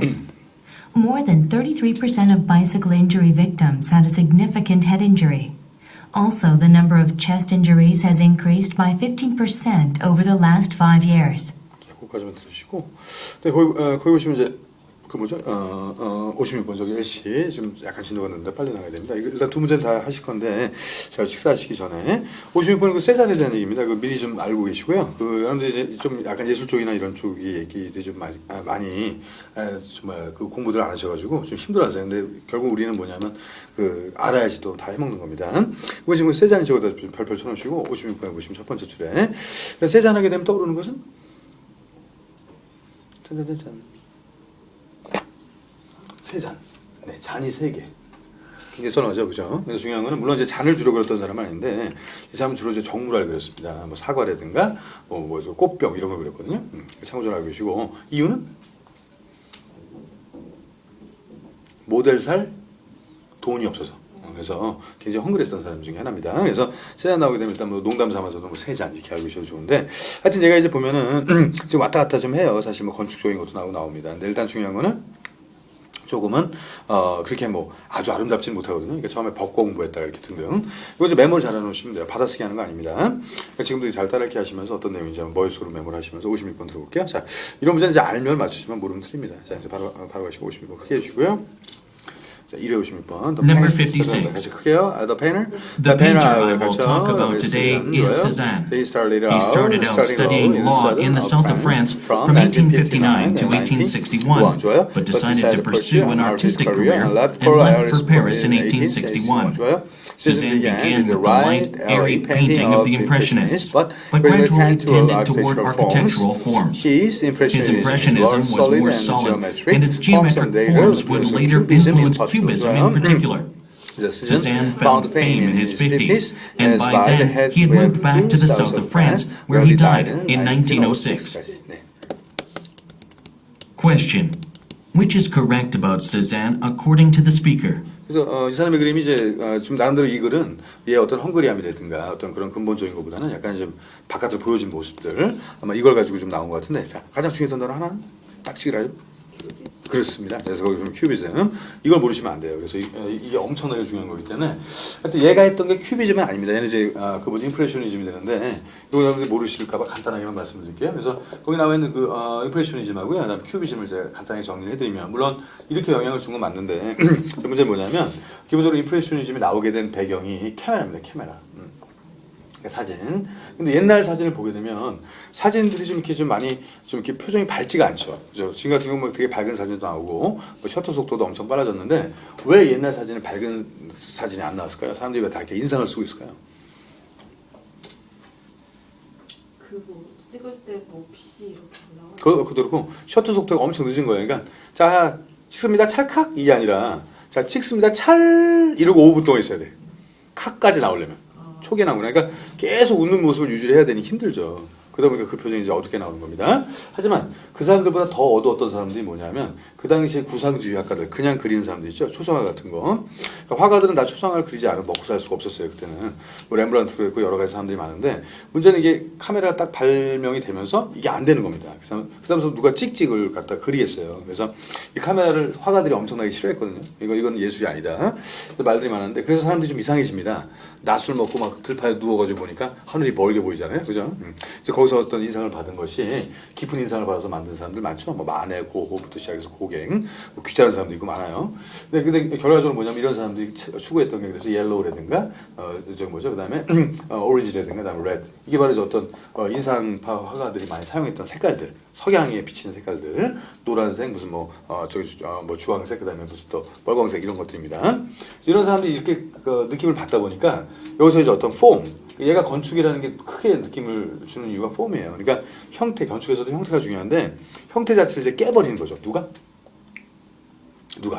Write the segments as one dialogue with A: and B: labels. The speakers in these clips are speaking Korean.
A: years. More than 33% of bicycle injury victims had a significant head injury. Also, the number of chest injuries has increased by 15% over the last 5 years.
B: 거기까지만 들으시고, 네, 거기 보시면 이제 그 뭐죠? 56번 저기 LC 지금 약간 진도가 늦는데 빨리 나가야 됩니다. 이거 일단 두 문제는 다 하실 건데 잘 식사하시기 전에 56번은 그 세잔에 대한 얘기입니다. 그 미리 좀 알고 계시고요. 그 여러분들 이제 좀 약간 예술 쪽이나 이런 쪽이 얘기들이 좀 많이 정말 그 공부들 안 하셔가지고 좀 힘들어하세요. 근데 결국 우리는 뭐냐면 그 알아야지 또 다 해먹는 겁니다. 이거 지금 세잔이 저거다 별별 쳐놓으시고 56번에 보시면 첫 번째 줄에 세잔하게 되면 떠오르는 것은 짠짠짠짠. 세 잔. 네, 잔이 세 개. 굉장히 선하죠, 그죠? 그래서 중요한 거는 물론 이제 잔을 주로 그렸던 사람은 아닌데 이 사람은 주로 이제 정물을 그렸습니다. 뭐 사과라든가 뭐 꽃병 이런 걸 그렸거든요. 참고적으로 알고 계시고 이유는 모델 살 돈이 없어서. 그래서 굉장히 헝그리했던 사람 중에 하나입니다. 그래서 세 잔 나오게 되면 일단 뭐 농담 삼아서도 뭐 세 잔 이렇게 알고 계셔도 좋은데 하여튼 제가 이제 보면은 지금 왔다 갔다 좀 해요. 사실 뭐 건축적인 것도 나옵니다. 근데 일단 중요한 거는 조금은 그렇게 뭐 아주 아름답지는 못하거든요. 그러니까 처음에 법과 공부했다 이렇게 등등. 이거 이제 메모를 잘 해놓으시면 돼요. 받아쓰기 하는 거 아닙니다. 그러니까 지금도 잘 따라하기 하시면서 어떤 내용인지 한번 머릿속으로 메모를 하시면서 56번 들어볼게요. 자, 이런 문제는 이제 알면 맞추시면 모르면 틀립니다. 자, 이제 바로 가시고 56번 크게 해주시고요. 자, 156번.
C: Number 56.
B: The painter.
C: The painter I will talk about today is Cézanne. He started out studying law in the south of France from 1859 to 1861, but decided to pursue an artistic career and left for Paris in 1861. Cézanne began with the light, airy painting of the Impressionists, but gradually tended toward architectural forms. His Impressionism was more solid, and its geometric forms would later influence Cubism in particular. Cézanne found fame in his 50s, and by then he had moved back to the south of France, where he died in 1906. Question: which is correct about Cézanne according to the speaker?
B: 그래서 이 사람의 그림이 이제 좀 나름대로 이 글은 얘 어떤 헝그리함이라든가 어떤 그런 근본적인 것보다는 약간 좀 바깥으로 보여진 모습들 아마 이걸 가지고 좀 나온 것 같은데 자 가장 중요했던 단어 하나는 딱 찍으라요. 그렇습니다. 그래서 거기 보면 큐비즘 이걸 모르시면 안 돼요. 그래서 이게 엄청나게 중요한 거기 때문에 하여튼 얘가 했던 게 큐비즘은 아닙니다. 얘는 이제 그분 임프레셔니즘이 되는데 이거 여러분들이 모르실까봐 간단하게만 말씀드릴게요. 그래서 거기 나와 있는 그 임프레셔니즘하고요, 그다음 큐비즘을 제가 간단하게 정리를 해드리면 물론 이렇게 영향을 준 건 맞는데 문제는 뭐냐면 기본적으로 임프레셔니즘이 나오게 된 배경이 카메라입니다. 카메라. 사진. 근데 옛날 사진을 보게 되면 사진들이 좀 이렇게 좀 많이 좀 이렇게 표정이 밝지가 않죠. 그죠? 지금 같은 경우 뭐 되게 밝은 사진도 나오고 뭐 셔터 속도도 엄청 빨라졌는데 왜 옛날 사진은 밝은 사진이 안 나왔을까요? 사람들이 왜 다 이렇게 인상을 쓰고 있을까요?
D: 그거 찍을 때 뭐 빛이 이렇게 올라와요.
B: 그렇고 셔터 속도가 엄청 늦은 거예요. 그러니까 자 찍습니다 찰칵 이게 아니라 자 찍습니다 찰 이러고 5분 동안 있어야 돼. 칵까지 나오려면. 초기에 나오구나. 그러니까 계속 웃는 모습을 유지를 해야 되니 힘들죠. 그러다 보니까 그 표정이 이제 어둡게 나오는 겁니다. 하지만 그 사람들보다 더 어두웠던 사람들이 뭐냐면 그 당시에 구상주의 학가들 그냥 그리는 사람들 있죠. 초상화 같은 거. 그러니까 화가들은 다 초상화를 그리지 않으면 먹고 살 수가 없었어요. 그때는. 뭐 렘브란트도 있고 여러 가지 사람들이 많은데 문제는 이게 카메라가 딱 발명이 되면서 이게 안 되는 겁니다. 그다음서 누가 찍찍을 갖다 그리겠어요. 그래서 이 카메라를 화가들이 엄청나게 싫어했거든요. 이건 예술이 아니다. 말들이 많았는데 그래서 사람들이 좀 이상해집니다. 낮술 먹고 막 들판에 누워가지고 보니까 하늘이 멀게 보이잖아요. 그죠? 그래서 거기서 어떤 인상을 받은 것이 깊은 인상을 받아서 만든 사람들 많죠. 뭐 만해, 고호부터 시작해서 고갱, 뭐 귀찮은 사람도 있고 많아요. 근데 결과적으로 뭐냐면 이런 사람들이 추구했던 게 그래서 옐로우라든가 그 다음에 오렌지라든가 그다음에 레드 이게 바로 어떤 인상파 화가들이 많이 사용했던 색깔들, 석양에 비치는 색깔들, 노란색 무슨 뭐 주황색 그다음에 무슨 또 빨강색 이런 것들입니다. 이런 사람들이 이렇게 그 느낌을 받다 보니까 여기서 이제 어떤 폼, 얘가 건축이라는 게 크게 느낌을 주는 이유가 폼이에요. 그러니까 형태, 건축에서도 형태가 중요한데 형태 자체를 이제 깨버리는 거죠. 누가?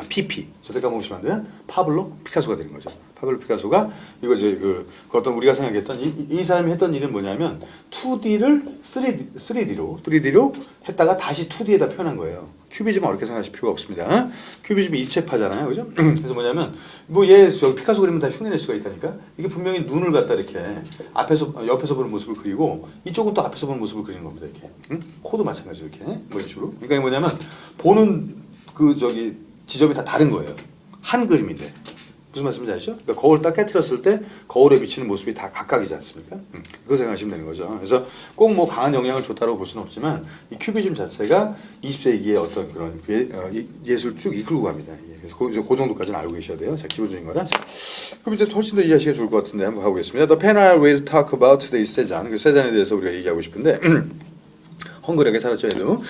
B: PP. 저때 까먹으시면 안 되면 파블로 피카소가 되는 거죠. 파블로 피카소가 이거 이제 그 어떤 우리가 생각했던 이 사람이 했던 일은 뭐냐면 2D를 3D로 했다가 다시 2D에다 표현한 거예요. 큐비즘은 어렵게 생각하실 필요가 없습니다. 큐비즘이 입체파잖아요, 그죠? 그래서 뭐냐면 저 피카소 그리면 다 흉내낼 수가 있다니까. 이게 분명히 눈을 갖다 이렇게 옆에서 보는 모습을 그리고 이쪽은 또 앞에서 보는 모습을 그리는 겁니다, 이렇게. 코도 마찬가지로 이렇게 뭐 이런 식으로. 그러니까 뭐냐면 보는 그 저기 지점이 다 다른 거예요. 한 그림인데. 무슨 말씀인지 아시죠? 그러니까 거울 딱 깨트렸을 때 거울에 비치는 모습이 다 각각이지 않습니까? 그거 생각하시면 되는 거죠. 그래서 꼭 뭐 강한 영향을 줬다고 볼 수는 없지만 이 큐비즘 자체가 20세기의 어떤 그런 예술 쭉 이끌고 갑니다. 그래서 그 정도까지는 알고 계셔야 돼요. 자, 기본적인 거라. 그럼 이제 훨씬 더 이해하시기가 좋을 것 같은데 한번 가보겠습니다. The pen I will talk about today is 세잔. 그 세잔에 대해서 우리가 얘기하고 싶은데 헝그리하게 살았죠. 얘도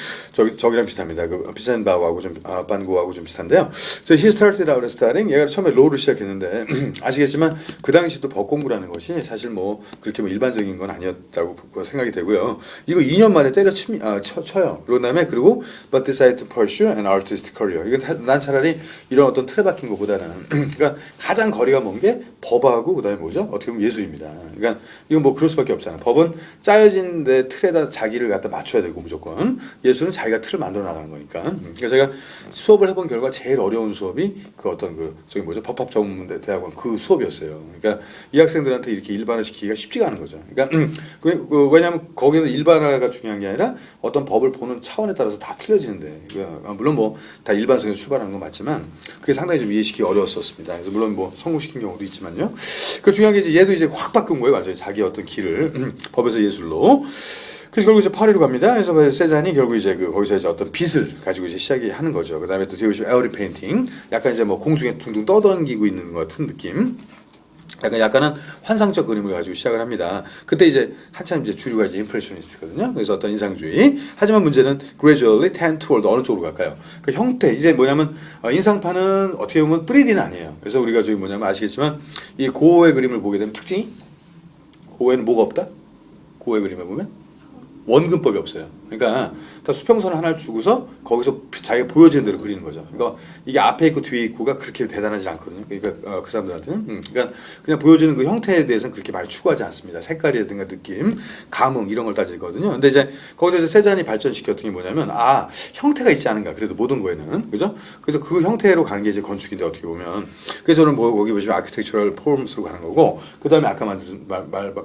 B: 저기랑 비슷합니다. 그 비센바우하고 좀 반고하고 좀 비슷한데요. 저 he started out studying. 얘가 처음에 로우를 시작했는데 아시겠지만 그 당시도 법 공부라는 것이 사실 뭐 그렇게 뭐 일반적인 건 아니었다고 생각이 되고요. 이거 2년 만에 쳐요. 그리고 but decided to pursue an artistic career. 이건 난 차라리 이런 어떤 틀에 박힌 것보다는 그러니까 가장 거리가 먼 게 법하고 그다음에 뭐죠? 어떻게 보면 예술입니다. 그러니까 이건 뭐 그럴 수밖에 없잖아요. 법은 짜여진 데 틀에다 자기를 갖다 맞춰야 되고 무조건 예술은 자기가 틀을 만들어 나가는 거니까. 그래서 제가 수업을 해본 결과 제일 어려운 수업이 그 어떤 그 저기 뭐죠 법학전문대학원 그 수업이었어요. 그러니까 이 학생들한테 이렇게 일반화시키기가 쉽지가 않은 거죠. 그러니까 왜냐하면 거기는 일반화가 중요한 게 아니라 어떤 법을 보는 차원에 따라서 다 틀려지는데 물론 뭐 다 일반성에서 출발하는 건 맞지만 그게 상당히 좀 이해시키기 어려웠었습니다. 그래서 물론 뭐 성공시킨 경우도 있지만요. 그 중요한 게 이제 얘도 이제 확 바꾼 거예요, 맞아요. 자기 어떤 길을 법에서 예술로. 그래서 결국 이제 파리로 갑니다. 그래서 세잔이 결국 이제 거기서 이제 어떤 빛을 가지고 이제 시작이 하는 거죠. 그 다음에 또 뒤에 보시면 에어리 페인팅, 약간 이제 뭐 공중에 둥둥 떠다니고 있는 것 같은 느낌. 약간은 환상적 그림을 가지고 시작을 합니다. 그때 이제 한참 이제 주류가 이제 임프레셔니스트거든요. 그래서 어떤 인상주의. 하지만 문제는 gradually tend toward 어느 쪽으로 갈까요? 그 형태 이제 뭐냐면 인상파는 어떻게 보면 3D는 아니에요. 그래서 우리가 저기 뭐냐면 아시겠지만 이 고흐의 그림을 보게 되면 특징이 고흐에는 뭐가 없다? 고흐의 그림에 보면 원근법이 없어요. 그러니까 다 수평선 하나를 주고서 거기서 자기가 보여지는 대로 그리는 거죠. 그러니까 이게 앞에 있고 뒤에 있고가 그렇게 대단하지 않거든요. 그러니까 그 사람들한테는 그러니까 그냥 보여지는 그 형태에 대해서는 그렇게 많이 추구하지 않습니다. 색깔이라든가 느낌, 감흥 이런 걸 따지거든요. 근데 이제 거기서 이제 세잔이 발전시켰던 게 뭐냐면 형태가 있지 않은가. 그래도 모든 거에는 그죠? 그래서 그 형태로 가는 게 이제 건축인데 어떻게 보면 그래서 저는 뭐 거기 보시면 아키텍처럴 포럼스로 가는 거고 그 다음에 아까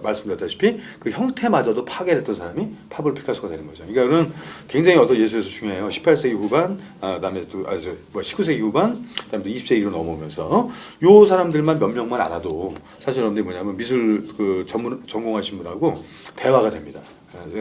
B: 말씀드렸다시피 그 형태마저도 파괴를 했던 사람이 파블로 피카소가 되는 거죠. 그러니까 이거는 굉장히 어떤 예술에서 중요해요. 18세기 후반, 그다음에 또 19세기 후반, 그다음에 또 20세기로 넘어오면서 요 사람들만 몇 명만 알아도 사실 여러분들이 뭐냐면 미술 그 전공하신 분하고 대화가 됩니다.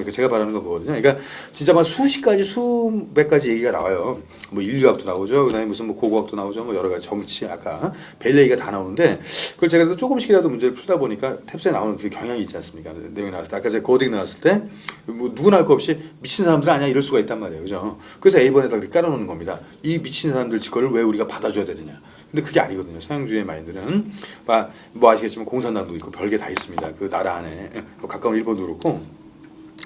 B: 제가 바라는 건 그거거든요. 그러니까 진짜 막 수십 가지, 수백 가지 얘기가 나와요. 뭐 인류학도 나오죠. 그다음에 무슨 뭐 고고학도 나오죠. 뭐 여러 가지 정치, 아까 벨 얘기가 다 나오는데 그걸 제가 그래도 조금씩이라도 문제를 풀다 보니까 탭스에 나오는 그 경향이 있지 않습니까? 내용이 나왔을 때 아까 제가 고딩 나왔을 때 뭐 누구나 할 거 없이 미친 사람들 아니야 이럴 수가 있단 말이에요, 그죠? 그래서 A번에다 그렇게 깔아놓는 겁니다. 이 미친 사람들 짓거리를 왜 우리가 받아줘야 되느냐? 근데 그게 아니거든요. 서양주의 마인드는 뭐 아시겠지만 공산당도 있고 별게 다 있습니다. 그 나라 안에 뭐 가까운 일본도 그렇고.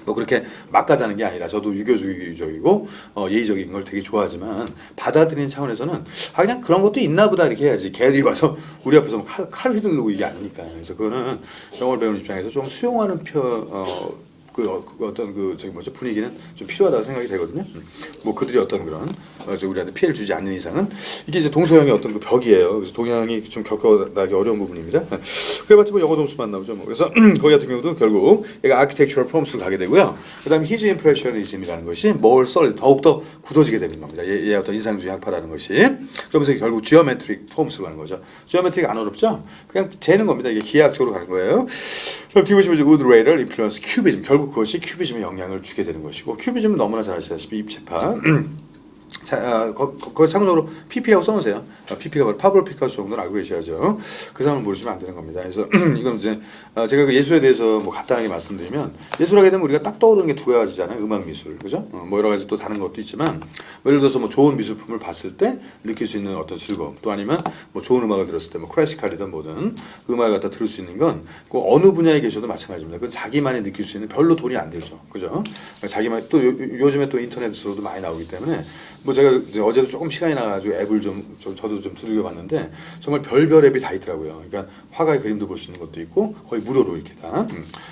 B: 뭐 그렇게 막 가자는 게 아니라 저도 유교주의적이고 예의적인 걸 되게 좋아하지만 받아들이는 차원에서는 그냥 그런 것도 있나 보다 이렇게 해야지 걔들이 와서 우리 앞에서 칼 휘두르고 이게 아니니까. 그래서 그거는 영어를 배우는 입장에서 좀 수용하는 어떤 저기 뭐죠 분위기는 좀 필요하다고 생각이 되거든요. 뭐 그들이 어떤 그런 우리한테 피해를 주지 않는 이상은 이게 이제 동서양의 어떤 그 벽이에요. 그래서 동양이 좀 겪어나기 어려운 부분입니다. 그래봤자 뭐 영어 점수만 나오죠. 뭐 그래서 거기 같은 경우도 결국 얘가 아키텍처럴 프롬스로 가게 되고요. 그다음에 히즈 임프레셔니즘이라는 것이 뭘 더욱더 굳어지게 되는 겁니다. 얘 어떤 인상주의 학파라는 것이. 그러면서 결국 지오메트릭 폼스로 가는 거죠. 지오메트릭 안 어렵죠? 그냥 재는 겁니다. 이게 기하학적으로 가는 거예요. 그럼 뒤에 보시면 우드 레이럴 인플루언스 큐비즘 결국 그것이 큐비즘에 영향을 주게 되는 것이고 큐비즘은 너무나 잘 아시다시피 입체파 거기 참고적으로 PP라고 써놓으세요. PP가 바로 파블로 피카소 정도는 알고 계셔야죠. 그 사람을 모르시면 안 되는 겁니다. 그래서 이건 이제 제가 그 예술에 대해서 뭐 간단하게 말씀드리면 예술하게 되면 우리가 딱 떠오르는 게 두 가지잖아요. 음악 미술, 그죠? 뭐 여러 가지 또 다른 것도 있지만 예를 들어서 뭐 좋은 미술품을 봤을 때 느낄 수 있는 어떤 즐거움, 또 아니면 뭐 좋은 음악을 들었을 때 뭐 클래시컬이든 뭐든 음악을 갖다 들을 수 있는 건 그 어느 분야에 계셔도 마찬가지입니다. 그건 자기만이 느낄 수 있는 별로 돈이 안 들죠, 그죠? 자기만 또 요즘에 또 인터넷으로도 많이 나오기 때문에. 뭐 제가 어제도 조금 시간이 나가지고 앱을 저도 좀 두들겨봤는데 정말 별별 앱이 다 있더라고요. 그러니까 화가의 그림도 볼 수 있는 것도 있고 거의 무료로 이렇게 다.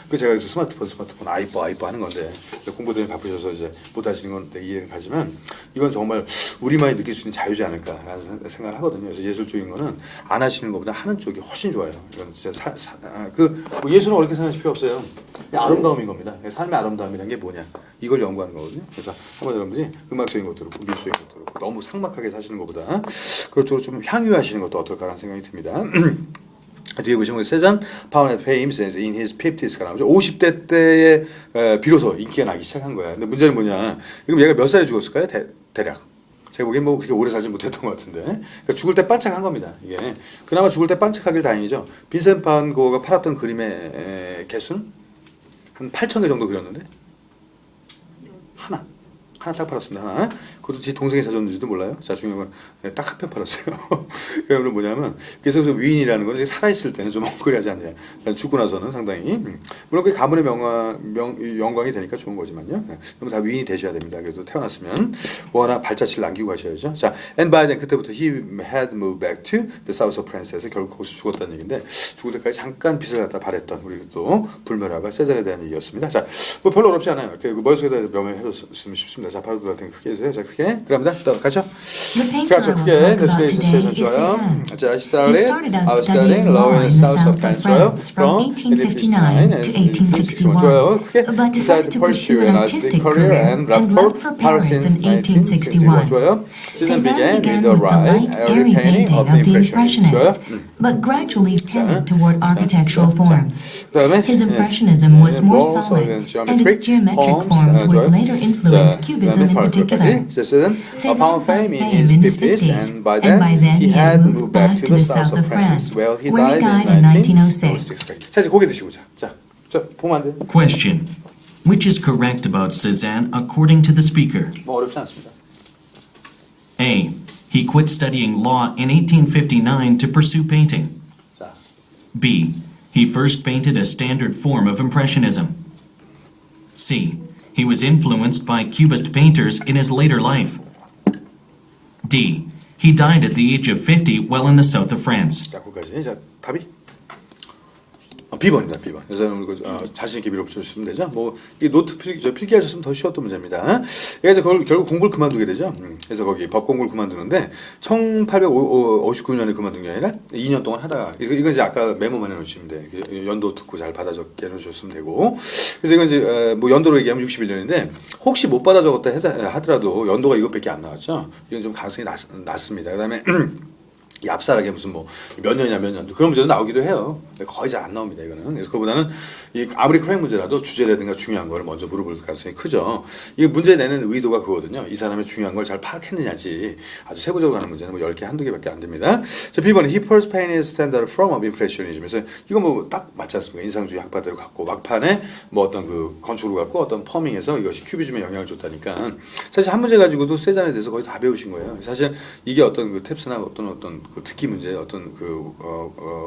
B: 그래서 제가 그래서 스마트폰 아이뻐 하는 건데 공부 때문에 바쁘셔서 이제 못 하시는 건 이해는 가지만 이건 정말 우리만이 느낄 수 있는 자유지 않을까라는 생각을 하거든요. 그래서 예술적인 거는 안 하시는 것보다 하는 쪽이 훨씬 좋아요. 이건 진짜 뭐 예술은 어렵게 생각하실 필요 없어요. 아름다움인 겁니다. 삶의 아름다움이라는 게 뭐냐 이걸 연구하는 거거든요. 그래서 한번 여러분들이 음악적인 것도 그렇고 수 있는 것도 그렇고 너무 삭막하게 사시는 것보다 그런 쪽으로 좀 향유하시는 것도 어떨까라는 생각이 듭니다. 뒤에 보시면 세잔 Pound and Fame in his 50s가 나오죠. 50대 때에 비로소 인기가 나기 시작한 거야. 근데 문제는 뭐냐? 그럼 얘가 몇 살에 죽었을까요? 대략. 제가 보기엔 뭐 그렇게 오래 살지 못했던 것 같은데. 그러니까 죽을 때 반짝한 겁니다. 이게 그나마 죽을 때 반짝하길 다행이죠. 빈센트 반 고흐가 팔았던 그림의 개수는 한 8,000개 정도 그렸는데 하나 딱 팔았습니다. 하나. 그것도 제 동생이 사줬는지도 몰라요. 자, 중요한 건 딱 한 편 팔았어요. 그러면 뭐냐면 그래서 위인이라는 건 살아있을 때는 좀 엉클하지 않냐. 죽고 나서는 상당히 물론 그게 가문의 영광이 되니까 좋은 거지만요. 그러면 다 위인이 되셔야 됩니다. 그래도 태어났으면 워낙 발자취를 남기고 가셔야죠. 자, and by then 그때부터 he had moved back to the south of France에서 결국 거기서 죽었다는 얘기인데 죽을 때까지 잠깐 빚을 갖다 바랬던 우리 또 불멸화가 세잔에 대한 얘기였습니다. 자, 뭐 별로 어렵지 않아요. 이렇게 머릿속에다 명명해줬으면 싶습니다. 자, 바로 들어갈 크게 해주세요. 자, 크게 들어갑니다. 또 가죠.
A: 자, 크게 됐어요. 좋아요. 자, started out studying law in the south of France from 1859 to 1861, but decided to pursue an artistic career and left for Paris in 1861. Cézanne began with the light, airy painting of the Impressionists, but gradually tended toward architectural forms. His Impressionism was more solid, and its geometric forms would later influence Cubism in particular. Cézanne found fame in his 50s, and by then he had moved back to the south of France, where he died in 1906.
B: 자, 이제 고개 드시고 자, 보면 안 돼요?
C: Question. Which is correct about Cézanne according to the speaker?
B: 뭐 어렵지 않습니다.
C: A. He quit studying law in 1859 to pursue painting.
B: 자,
C: B. He first painted a standard form of Impressionism. C. He was influenced by Cubist painters in his later life. D. He died at the age of 50 while in the south of France.
B: 자, 거기까지. 자, 답이? B번입니다. B번. 그래서 자신 있게 밀어붙여주시면 되죠. 뭐 이 노트 필기하셨으면 더 쉬웠던 문제입니다. 얘가 이제 결국 공부를 그만두게 되죠. 그래서 거기 법 공부를 그만두는데 1859년에 그만둔 게 아니라 2년 동안 하다가 이건 이제 아까 메모만 해놓으시면 돼. 연도 듣고 잘 받아 적게 해놓으셨으면 되고. 그래서 이건 이제 뭐 연도로 얘기하면 61년인데 혹시 못 받아 적었다 하더라도 연도가 이것밖에 안 나왔죠. 이건 좀 가능성이 낮습니다. 그다음에 얍살하게 무슨 뭐 몇 년이냐 몇 년도 그런 문제도 나오기도 해요. 거의 잘 안 나옵니다. 이거는. 그래서 그거보다는 이 아무리 크랙 문제라도 주제라든가 중요한 걸 먼저 물어볼 가능성이 크죠. 이 문제 내는 의도가 그거거든요. 이 사람의 중요한 걸 잘 파악했느냐지. 아주 세부적으로 하는 문제는 뭐 10개 한두 개밖에 안 됩니다. 자, B번은 He first painted his standard form of impressionism에서 이거 뭐 딱 맞지 않습니까? 인상주의 학파대로 갖고 막판에 뭐 어떤 그 건축으로 갖고 어떤 퍼밍해서 이것이 큐비즘에 영향을 줬다니까. 사실 한 문제 가지고도 세잔에 대해서 거의 다 배우신 거예요. 사실 이게 어떤 그 탭스나 어떤 그 듣기 문제 어떤 그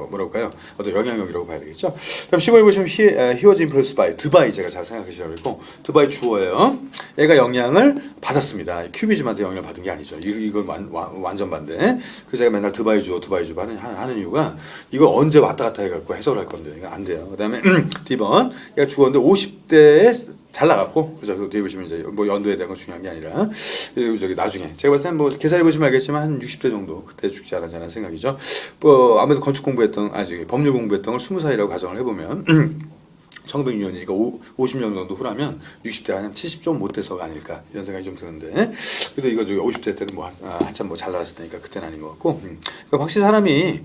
B: 뭐랄까요? 어떤 영향력이라고 봐야 되겠죠. 그럼 15에 보시면 he was influenced by 드바이 제가 잘 생각하시라고 했고 드바이 주어예요. 얘가 영향을 받았습니다. 큐비즘한테 영향을 받은 게 아니죠. 이건 완전 반대. 그래서 제가 맨날 드바이 주어 하는 이유가 이걸 언제 왔다 갔다 해갖고 해석을 할 건데 이거 안 돼요. 그다음에 D번 얘가 주어인데 50대에 잘 나갔고 그죠. 그 뒤에 보시면 이제 뭐 연도에 대한 건 중요한 게 아니라 저기 나중에 제가 봤을 땐 뭐 계산해 보시면 알겠지만 한 60대 정도 그때 죽지 않았냐는 생각이죠. 뭐 아무래도 건축 공부했던 법률 공부했던 걸 20살이라고 가정을 해보면 1906년이니까 50년 정도 후라면 60대 한 70 좀 못 돼서가 아닐까 이런 생각이 좀 드는데 그래도 이거 저기 50대 때는 뭐 한참 뭐 잘 나왔을 테니까 그때는 아닌 것 같고 그러니까 확실히 사람이